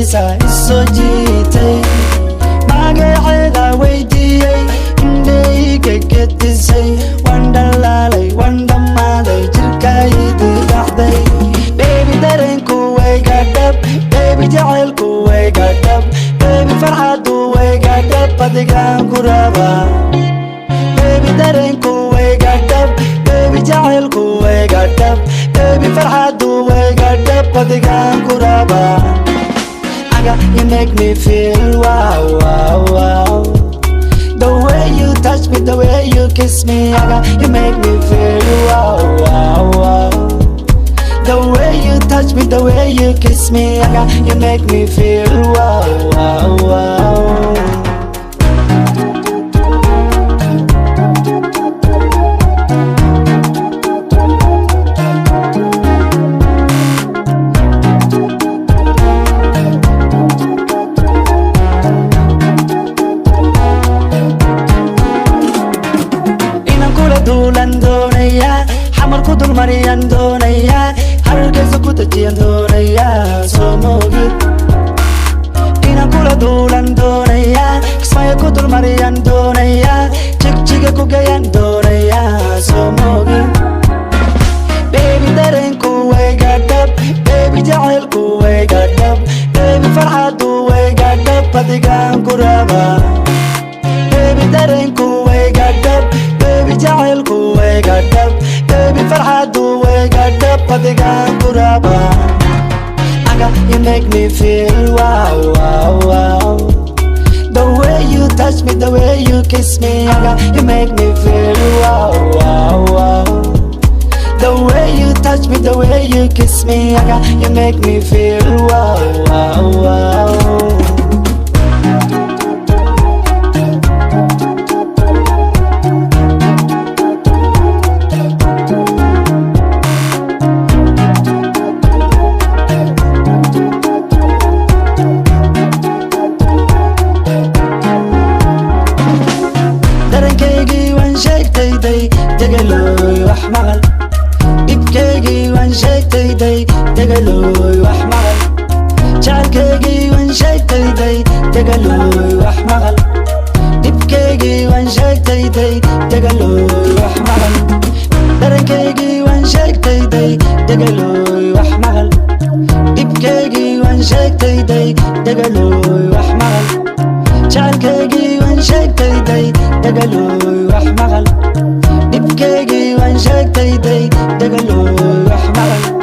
quruxdiisa isoo jiitay magaceeda weydiiyey indhayga gedisay waan dhalaalay waan dhammaaday jirkaydi dhaxday baby dareenku wayga dhab baby jacaylku wayga dhab baby farxadu wayga dhab adigaan ku rabaa baby dareenku wayga dhab baby jacaylku wayga dhab baby farxadu wayga dhab adigaan ku rabaa you make me feel wow, wow, wow. The way you touch me, the way you kiss me, you make me feel wow, wow, wow. The way you touch me, the way you kiss me, you make me feel wow, wow, wow. Hamar ku dul mariyan doonaya hargeysa ku dajiyan doonaya soo moogid inaan kula duulan doonaya kismaya ku dul mariyan doonaya jigjiga ku gayan doonaya soo moogid baby dareenku wayga dhab baby jacaylku wayga dhab baby farxadu wayga dhab adigaan ku rabaa baby dareenku wayga dhab baby jacaylku wayga dhab baby farxadu wayga dhab adigaan ku rabaa you make me feel wow, wow, wow. The way you touch me, the way you kiss me, you make me feel wow, wow, wow. The way you touch me, the way you kiss me, you make me feel wow, wow, wow. دقلوي وحمغل إبكيجي وانشيتي دي دقلوي وحمغل جعلكيجي وانشيتي دي دقلوي وحمغل إبكيجي وانشيتي دي دقلوي وحمغل دركيجي وانشيتي دي دقلوي وحمغل إبكيجي وانشيتي دي دقلوي وحمغل جعلكيجي وانشيتي دي دقلوي وحمغل ibkeygii waan sheegtay day dagaloy wax maqal